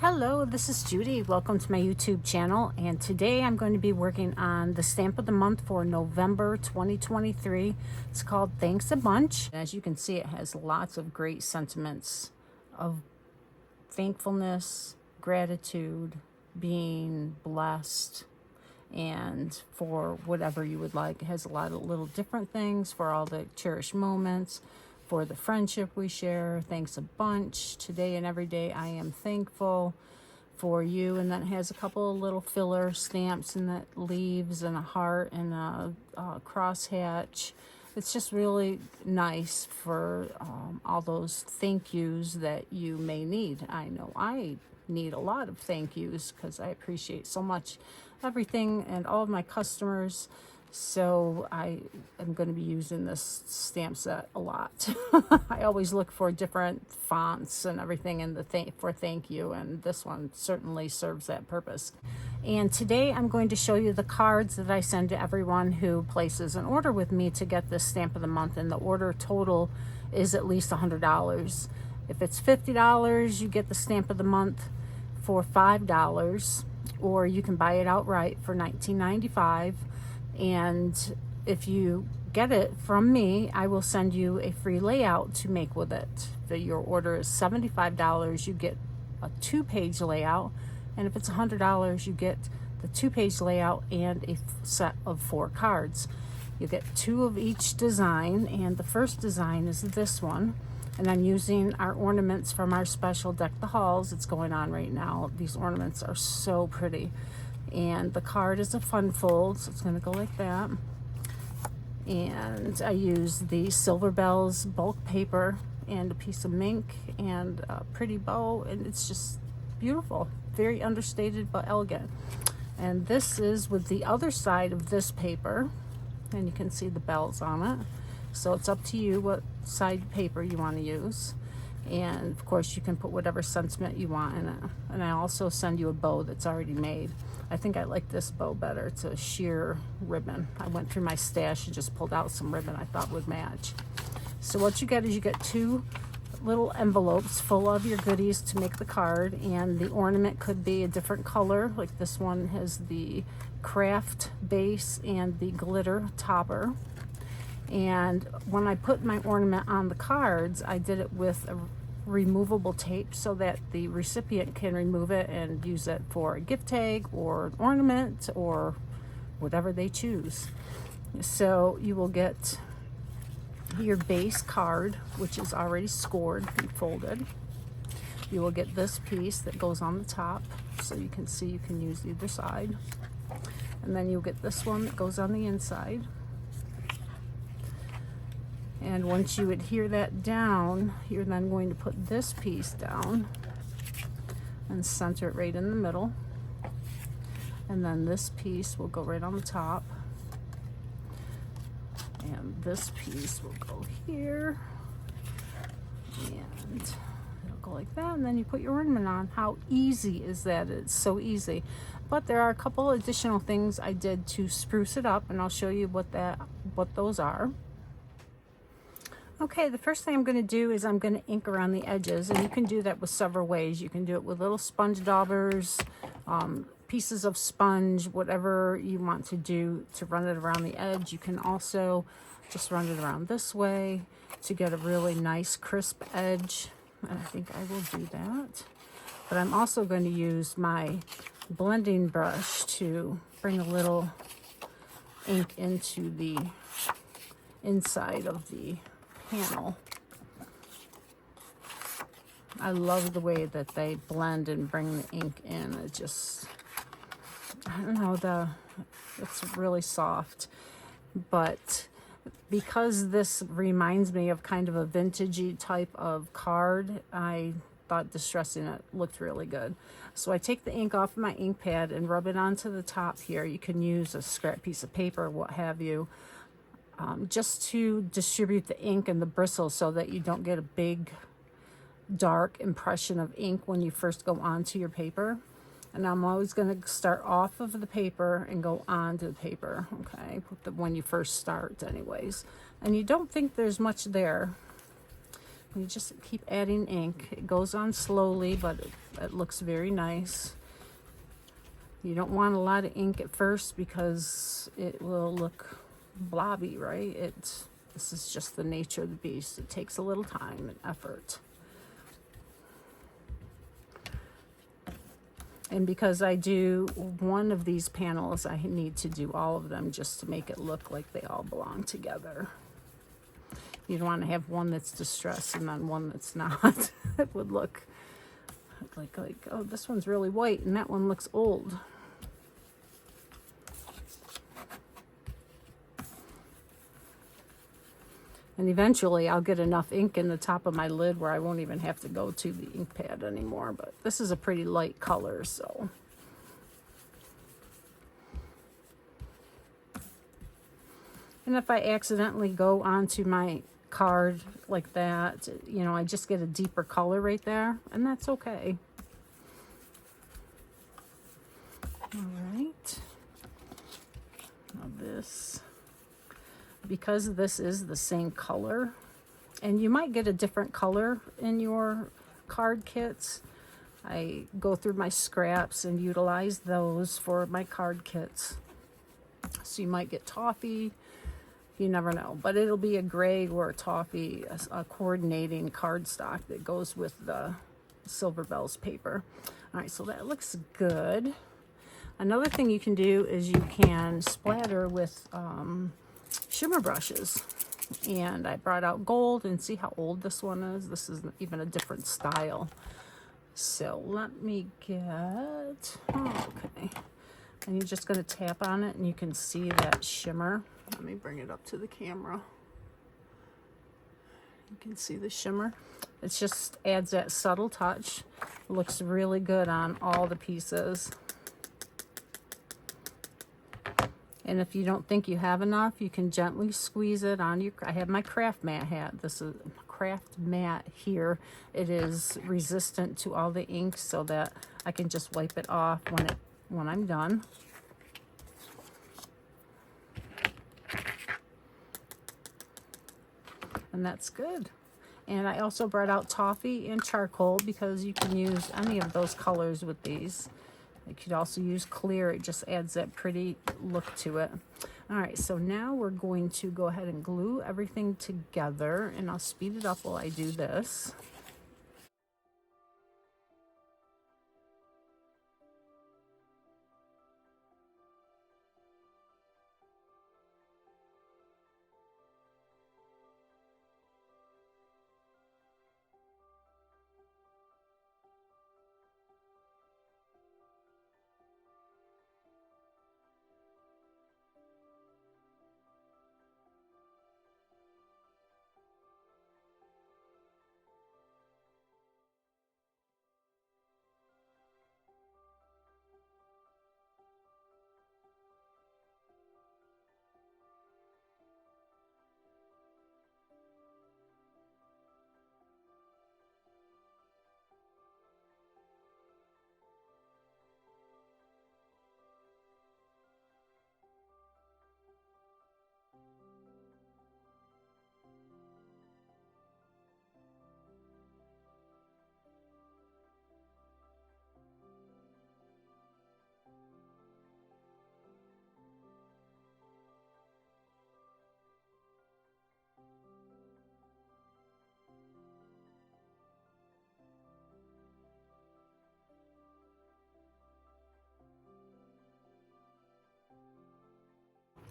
Hello, this is Judy. Welcome to my YouTube channel, and today I'm going to be working on the stamp of the month for November 2023. It's called Thanks a Bunch. As you can see, it has lots of great sentiments of thankfulness, gratitude, being blessed, and for whatever you would like. It has a lot of little different things for all the cherished moments, for the friendship we share. Thanks a bunch. Today and every day I am thankful for you. And then it has a couple of little filler stamps and that leaves and a heart and a crosshatch. It's just really nice for all those thank yous that you may need. I know I need a lot of thank yous because I appreciate so much everything and all of my customers. So I am going to be using this stamp set a lot. I always look for different fonts and everything in the for thank you, and this one certainly serves that purpose. And today I'm going to show you the cards that I send to everyone who places an order with me to get this stamp of the month, and the order total is at least $100. If it's $50, you get the stamp of the month for $5, or you can buy it outright for $19.95. And if you get it from me, I will send you a free layout to make with it. If your order is $75, you get a 2-page layout. And if it's $100, you get the 2-page layout and a set of 4 cards. You get 2 of each design, and the first design is this one. And I'm using our ornaments from our special Deck the Halls. It's going on right now. These ornaments are so pretty. And the card is a fun fold, so it's going to go like that. And I use the Silver Bells bulk paper and a piece of mink and a pretty bow, and it's just beautiful. Very understated but elegant. And this is with the other side of this paper, and you can see the bells on it. So it's up to you what side paper you want to use. And of course you can put whatever sentiment you want in it. And I also send you a bow that's already made. I think I like this bow better. It's a sheer ribbon. I went through my stash and just pulled out some ribbon I thought would match. So what you get is you get 2 little envelopes full of your goodies to make the card, and the ornament could be a different color. Like this one has the craft base and the glitter topper. And when I put my ornament on the cards, I did it with a removable tape so that the recipient can remove it and use it for a gift tag or an ornament or whatever they choose. So you will get your base card, which is already scored and folded. You will get this piece that goes on the top, so you can see you can use either side. And then you'll get this one that goes on the inside. And once you adhere that down, you're then going to put this piece down and center it right in the middle. And then this piece will go right on the top. And this piece will go here. And it'll go like that. And then you put your ornament on. How easy is that? It's so easy. But there are a couple additional things I did to spruce it up, and I'll show you what those are. Okay, the first thing I'm going to do is I'm going to ink around the edges, and you can do that with several ways. You can do it with little sponge daubers, pieces of sponge, whatever you want to do to run it around the edge. You can also just run it around this way to get a really nice crisp edge, and I think I will do that. But I'm also going to use my blending brush to bring a little ink into the inside of the panel. I love the way that they blend and bring the ink in. It just, I don't know, it's really soft. But because this reminds me of kind of a vintagey type of card, I thought distressing it looked really good. So I take the ink off of my ink pad and rub it onto the top here. You can use a scrap piece of paper, what have you. Just to distribute the ink and the bristles so that you don't get a big dark impression of ink when you first go onto your paper. And I'm always going to start off of the paper and go onto the paper, okay, when you first start anyways. And you don't think there's much there, You just keep adding ink. It goes on slowly, but it looks very nice. You don't want a lot of ink at first because it will look blobby, right? This is just the nature of the beast. It takes a little time and effort. And because I do one of these panels, I need to do all of them just to make it look like they all belong together. You don't want to have one that's distressed and then one that's not. It would look like, oh, this one's really white and that one looks old. And eventually I'll get enough ink in the top of my lid where I won't even have to go to the ink pad anymore. But this is a pretty light color, so. And if I accidentally go onto my card like that, you know, I just get a deeper color right there, and that's okay. All right. Now this, because this is the same color, and you might get a different color in your card kits, I go through my scraps and utilize those for my card kits. So you might get toffee. You never know, but it'll be a gray or a toffee, a coordinating cardstock that goes with the Silver Bells paper. All right, so that looks good. Another thing you can do is you can splatter with shimmer brushes. And I brought out gold, and see how old this one is. This is even a different style. So let me get, okay. And you're just going to tap on it and you can see that shimmer. Let me bring it up to the camera. You can see the shimmer. It just adds that subtle touch. It looks really good on all the pieces. And if you don't think you have enough, you can gently squeeze it on your, I have my craft mat hat. This is craft mat here. It is resistant to all the ink so that I can just wipe it off when I'm done. And that's good. And I also brought out toffee and charcoal because you can use any of those colors with these. You could also use clear. It just adds that pretty look to it. All right, so now we're going to go ahead and glue everything together, and I'll speed it up while I do this.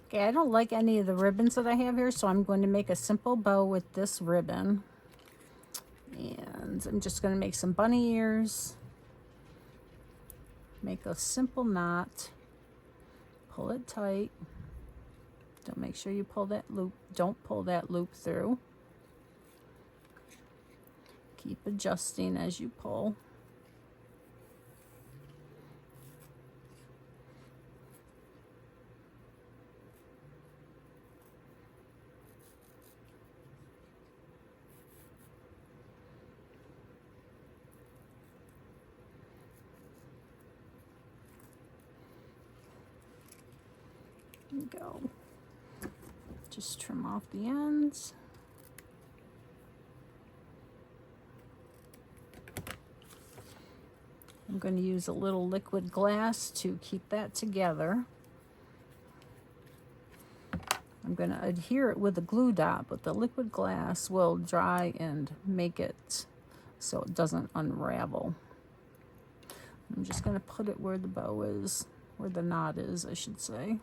Okay, I don't like any of the ribbons that I have here, so I'm going to make a simple bow with this ribbon. And I'm just going to make some bunny ears. Make a simple knot. Pull it tight. Don't make sure you pull that loop. Don't pull that loop through. Keep adjusting as you pull. Go. Just trim off the ends. I'm going to use a little liquid glass to keep that together. I'm going to adhere it with a glue dot, but the liquid glass will dry and make it so it doesn't unravel. I'm just going to put it where the bow is, where the knot is, I should say.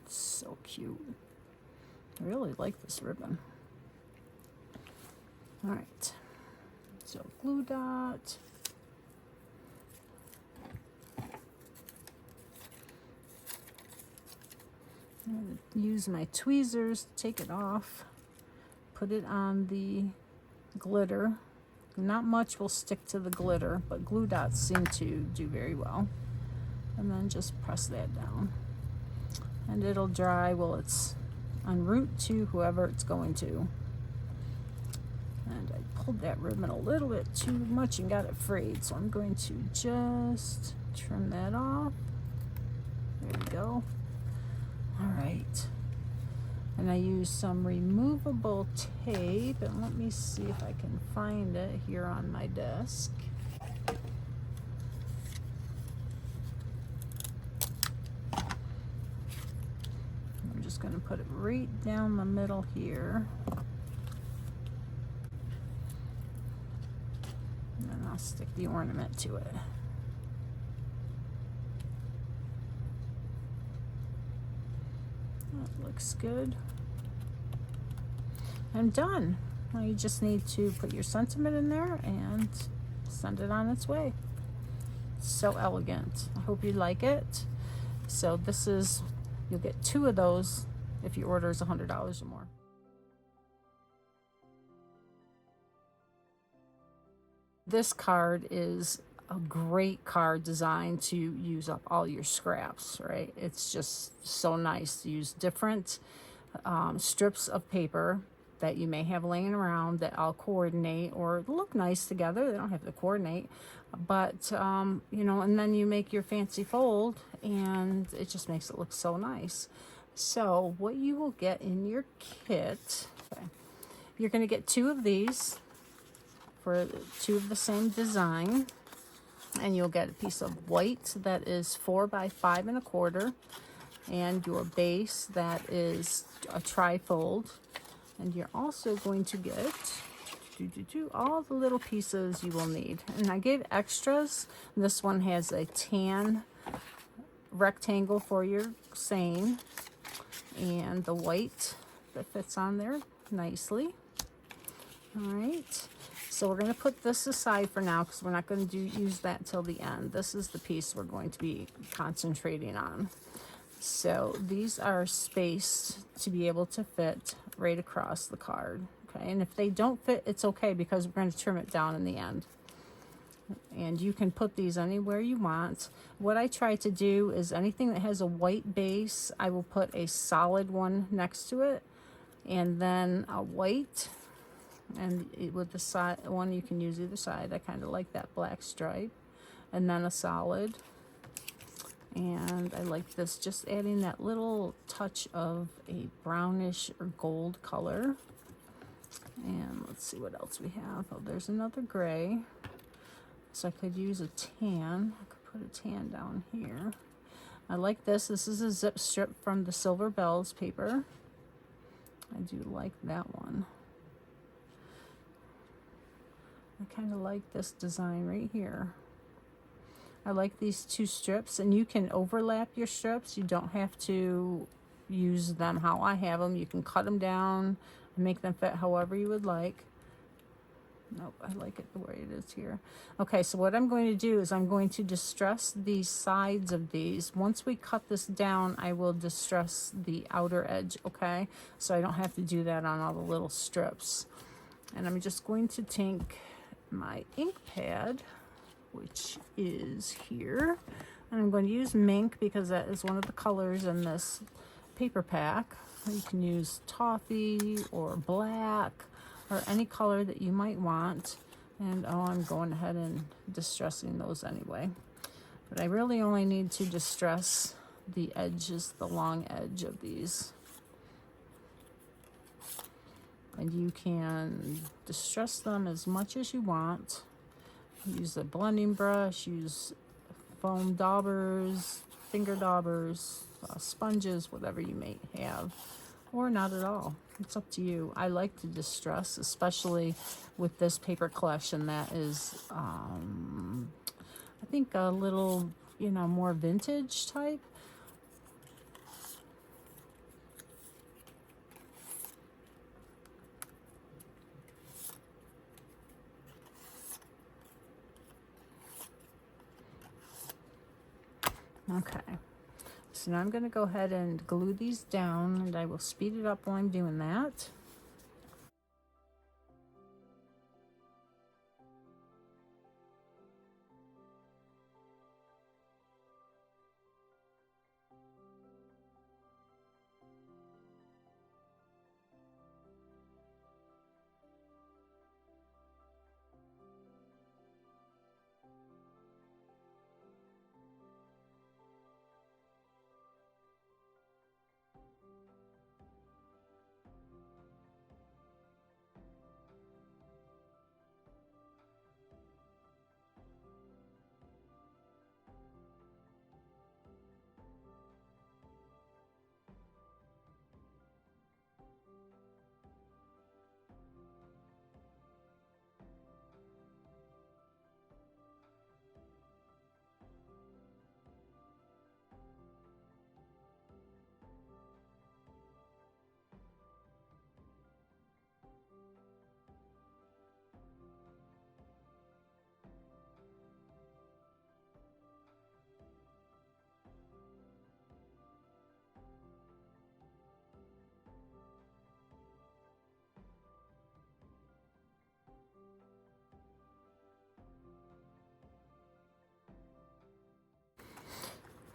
It's so cute. I really like this ribbon. All right, so glue dot. I'm going to use my tweezers to take it off, put it on the glitter. Not much will stick to the glitter, but glue dots seem to do very well. And then just press that down. And it'll dry while it's en route to whoever it's going to. And I pulled that ribbon a little bit too much and got it frayed, so I'm going to just trim that off. There we go. All right, and I use some removable tape, and let me see if I can find it here on my desk. I'm just going to put it right down the middle here. And then I'll stick the ornament to it. That looks good. I'm done. Now you just need to put your sentiment in there and send it on its way. So elegant. I hope you like it. So this is, you'll get 2 of those if your order is $100 or more. This card is a great card designed to use up all your scraps, right? It's just so nice to use different strips of paper that you may have laying around that all coordinate or look nice together. They don't have to coordinate, but you know, and then you make your fancy fold and it just makes it look so nice. So what you will get in your kit, okay, you're going to get 2 of these for 2 of the same design. And you'll get a piece of white that is 4 by 5 1/4, and your base that is a tri-fold. And you're also going to get all the little pieces you will need. And I gave extras. This one has a tan rectangle for your seine, and the white that fits on there nicely. All right. So we're going to put this aside for now because we're not going to use that till the end. This is the piece we're going to be concentrating on. So these are spaced to be able to fit right across the card. Okay, and if they don't fit, it's okay because we're going to trim it down in the end. And you can put these anywhere you want. What I try to do is anything that has a white base, I will put a solid one next to it, and then a white. And with the side one, you can use either side. I kind of like that black stripe. And then a solid. And I like this, just adding that little touch of a brownish or gold color. And let's see what else we have. Oh, there's another gray. So I could use a tan. I could put a tan down here. I like this. This is a zip strip from the Silver Bells paper. I do like that one. I kind of like this design right here. I like these 2 strips, and you can overlap your strips. You don't have to use them how I have them. You can cut them down and make them fit however you would like. Nope, I like it the way it is here. Okay, so what I'm going to do is I'm going to distress the sides of these. Once we cut this down, I will distress the outer edge, okay? So I don't have to do that on all the little strips. And I'm just going to take my ink pad, which is here, and I'm going to use mink because that is one of the colors in this paper pack. You can use toffee or black or any color that you might want. And oh, I'm going ahead and distressing those anyway, but I really only need to distress the edges, the long edge of these. and you can distress them as much as you want. Use a blending brush, use foam daubers, finger daubers, sponges, whatever you may have, or not at all. It's up to you. I like to distress, especially with this paper collection that is, I think a little, you know, more vintage type. Okay, so now I'm going to go ahead and glue these down, and I will speed it up while I'm doing that.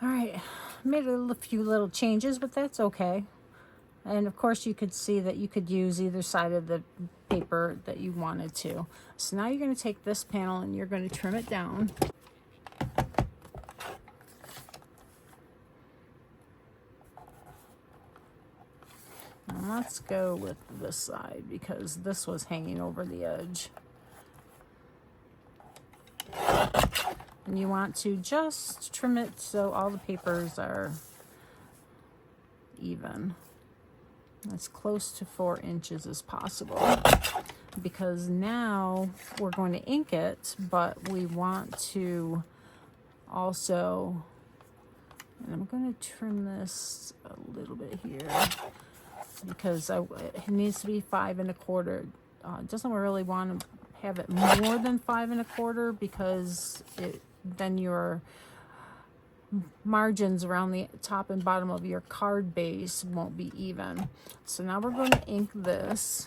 All right, made a few little changes, but that's okay. And of course you could see that you could use either side of the paper that you wanted to. So now you're going to take this panel and you're going to trim it down. And let's go with this side because this was hanging over the edge. And you want to just trim it so all the papers are even, as close to 4 inches as possible, because now we're going to ink it, but we want to also, and I'm going to trim this a little bit here because it needs to be 5 1/4. It doesn't really want to have it more than 5 1/4 because then your margins around the top and bottom of your card base won't be even. So now we're going to ink this.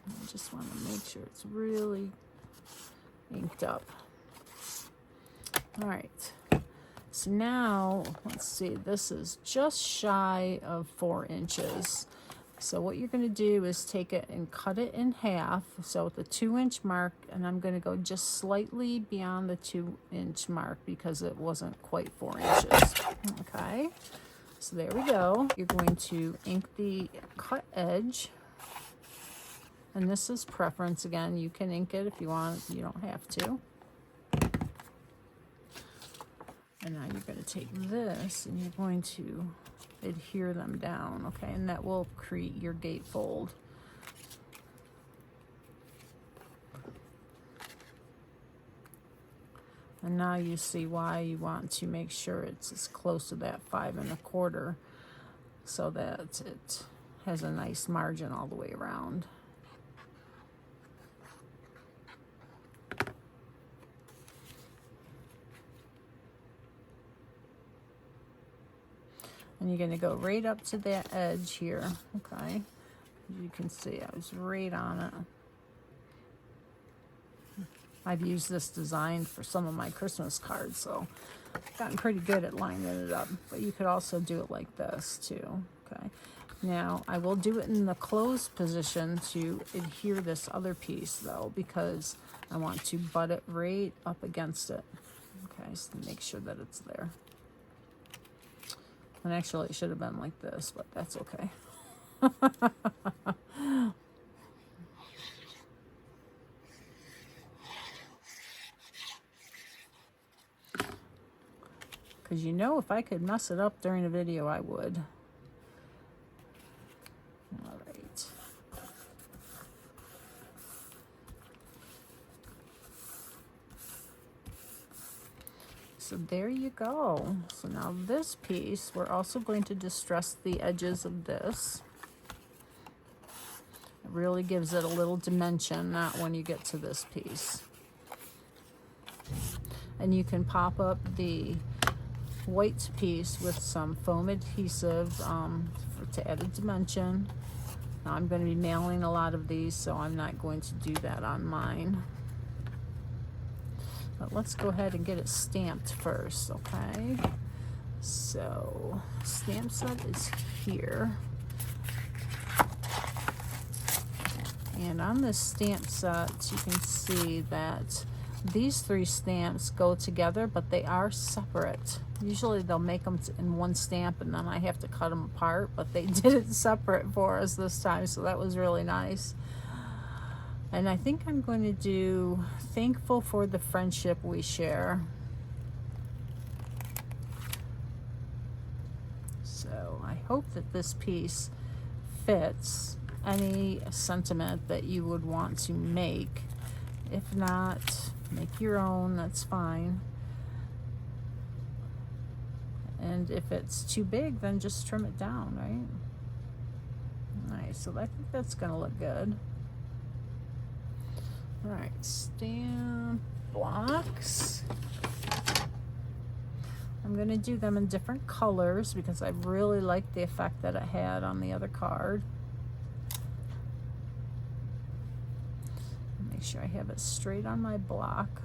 I just want to make sure it's really inked up. All right. So now, let's see, this is just shy of 4 inches. So what you're going to do is take it and cut it in half. So at the 2-inch mark, and I'm going to go just slightly beyond the 2-inch mark because it wasn't quite 4 inches. Okay, so there we go. You're going to ink the cut edge. And this is preference again. You can ink it if you want, you don't have to. And now you're going to take this and you're going to adhere them down, okay? And that will create your gatefold. And now you see why you want to make sure it's as close to that 5 1/4 so that it has a nice margin all the way around. And you're going to go right up to that edge here, okay? You can see I was right on it. I've used this design for some of my Christmas cards, so I've gotten pretty good at lining it up. But you could also do it like this too, okay? Now, I will do it in the closed position to adhere this other piece though, because I want to butt it right up against it. Okay, so make sure that it's there. And actually it should have been like this, but that's okay. Because you know, if I could mess it up during a video, I would. All right. So there you go. So now this piece, we're also going to distress the edges of this. It really gives it a little dimension, not when you get to this piece. And you can pop up the white piece with some foam adhesive to add a dimension. Now I'm going to be mailing a lot of these, so I'm not going to do that on mine. But let's go ahead and get it stamped first, okay? So stamp set is here. And on this stamp set, you can see that these three stamps go together, but they are separate. Usually they'll make them in one stamp and then I have to cut them apart, but they did it separate for us this time, so that was really nice. And I think I'm going to do thankful for the friendship we share. So I hope that this piece fits any sentiment that you would want to make. If not, make your own, that's fine. And if it's too big, then just trim it down, right? Nice, so I think that's gonna look good. All right, stamp blocks. I'm gonna do them in different colors because I really like the effect that it had on the other card. Make sure I have it straight on my block.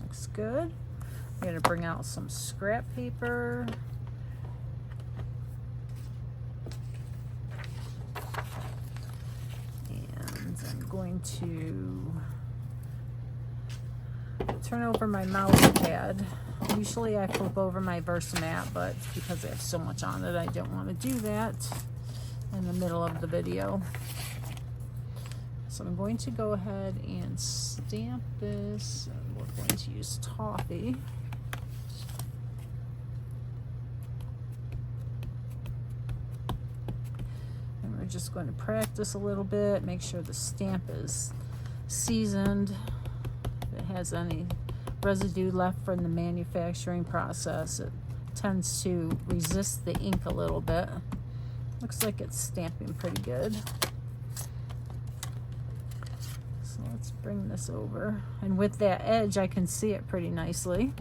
Looks good. I'm going to bring out some scrap paper. And I'm going to turn over my mouse pad. Usually I flip over my Versamat, but because I have so much on it, I don't want to do that in the middle of the video. So I'm going to go ahead and stamp this. We're going to use toffee. And we're just going to practice a little bit, make sure the stamp is seasoned. If it has any residue left from the manufacturing process, it tends to resist the ink a little bit. Looks like it's stamping pretty good. Let's bring this over, and with that edge I can see it pretty nicely.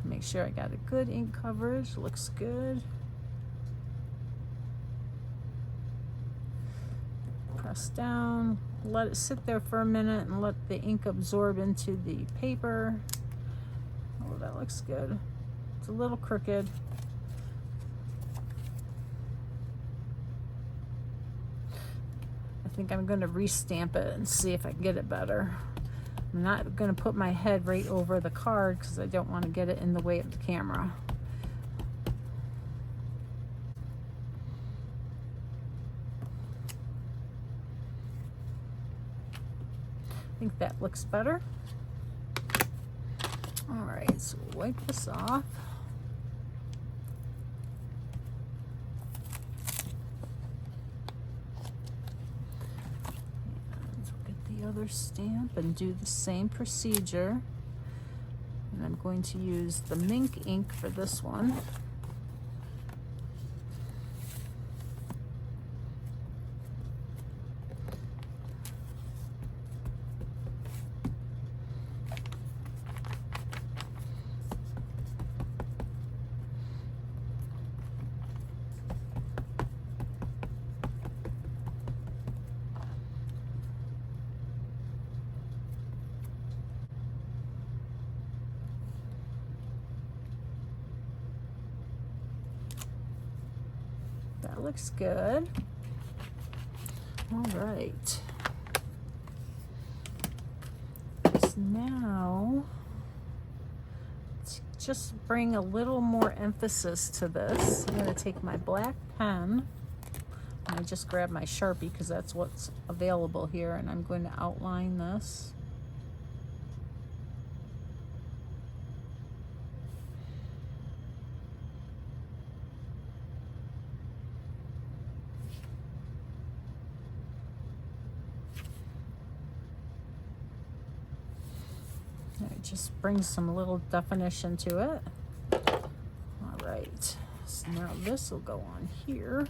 Make sure I got a good ink coverage, looks good. Press down, let it sit there for a minute and let the ink absorb into the paper. Oh, that looks good. It's a little crooked. I think I'm going to restamp it and see if I can get it better. I'm not going to put my head right over the card because I don't want to get it in the way of the camera. I think that looks better. All right, so wipe this off. Other stamp and do the same procedure, and I'm going to use the Mink ink for this one. That looks good. All right. So now, let's just bring a little more emphasis to this, I'm going to take my black pen, and I just grab my Sharpie because that's what's available here, and I'm going to outline this. It just brings some little definition to it. All right, so now this will go on here.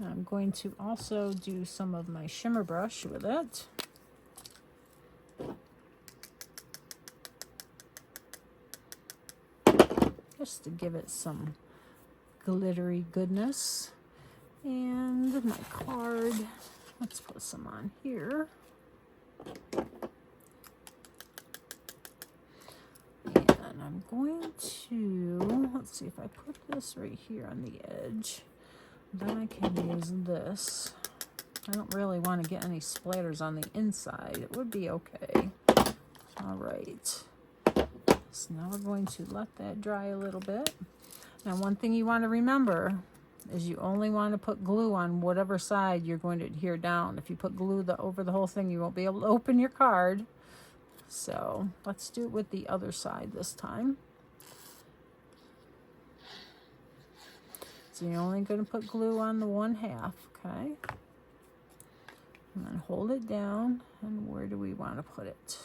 I'm going to also do some of my shimmer brush with it. Just to give it some glittery goodness. And my card, let's put some on here. And I'm going to, let's see if I put this right here on the edge. Then I can use this. I don't really want to get any splatters on the inside. It would be okay. All right. So now we're going to let that dry a little bit. Now, one thing you want to remember is you only want to put glue on whatever side you're going to adhere down. If you put glue over the whole thing, you won't be able to open your card. So let's do it with the other side this time. So you're only going to put glue on the 1/2, okay? And then hold it down, and where do we want to put it?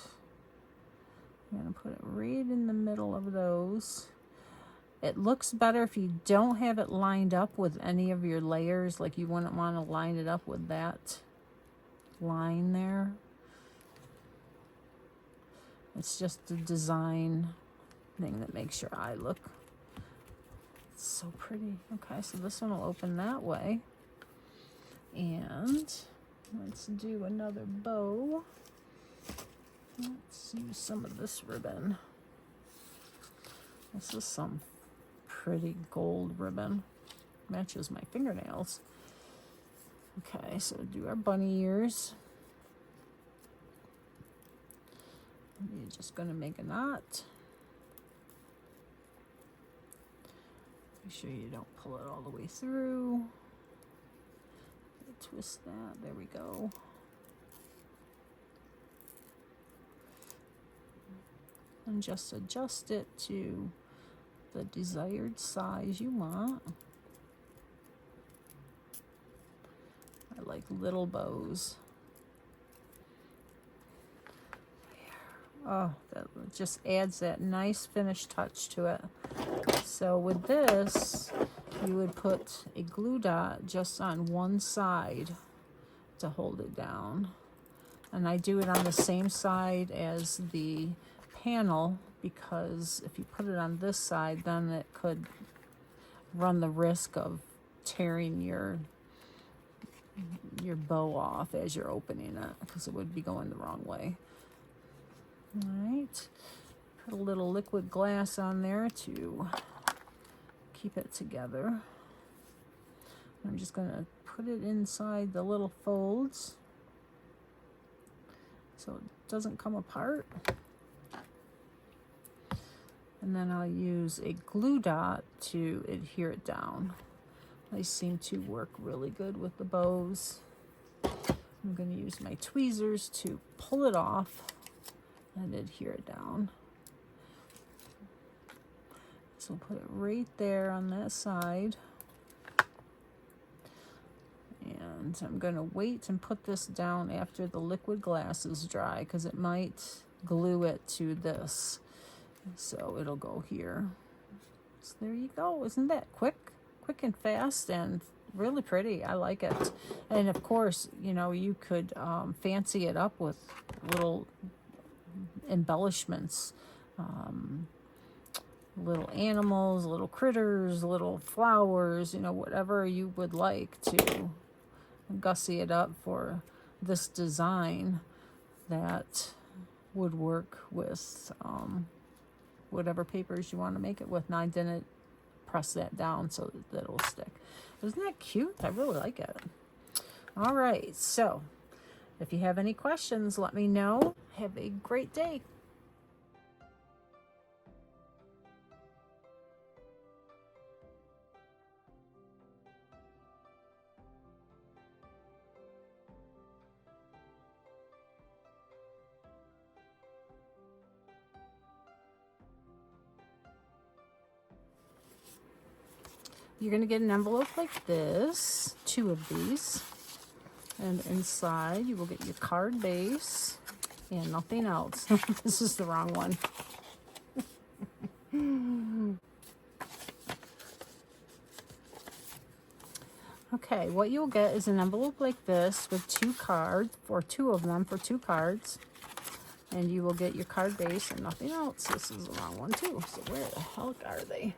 I'm going to put it right in the middle of those. It looks better if you don't have it lined up with any of your layers, like you wouldn't want to line it up with that line there. It's just the design thing that makes your eye look so pretty. Okay, so this one will open that way. And let's do another bow. Let's use some of this ribbon. This is some pretty gold ribbon. Matches my fingernails. Okay, so do our bunny ears. You're just going to make a knot. Make sure you don't pull it all the way through. Twist that. There we go. And just adjust it to the desired size you want. I like little bows. Oh, that just adds that nice finished touch to it. So with this, you would put a glue dot just on one side to hold it down. And I do it on the same side as the panel, because if you put it on this side, then it could run the risk of tearing your bow off as you're opening it, because it would be going the wrong way. All right, put a little liquid glass on there to keep it together. I'm just going to put it inside the little folds so it doesn't come apart. And then I'll use a glue dot to adhere it down. They seem to work really good with the bows. I'm going to use my tweezers to pull it off and adhere it down. So put it right there on that side. And I'm going to wait and put this down after the liquid glass is dry, because it might glue it to this. So it'll go here. So there you go. Isn't that quick and fast and really pretty? I like it. And of course, you know, you could fancy it up with little embellishments, little animals, little critters, little flowers, you know, whatever you would like to gussy it up for this design that would work with whatever papers you want to make it with. Now I didn't press that down so that it'll stick. Isn't that cute? I really like it. All right, so if you have any questions, let me know. Have a great day. You're going to get an envelope like this, 2 of these, and inside you will get your card base and nothing else. This is the wrong one. Okay, what you'll get is an envelope like this with 2 cards, or 2 of them for 2 cards. And you will get your card base and nothing else. This is the wrong one too. So where the heck are they?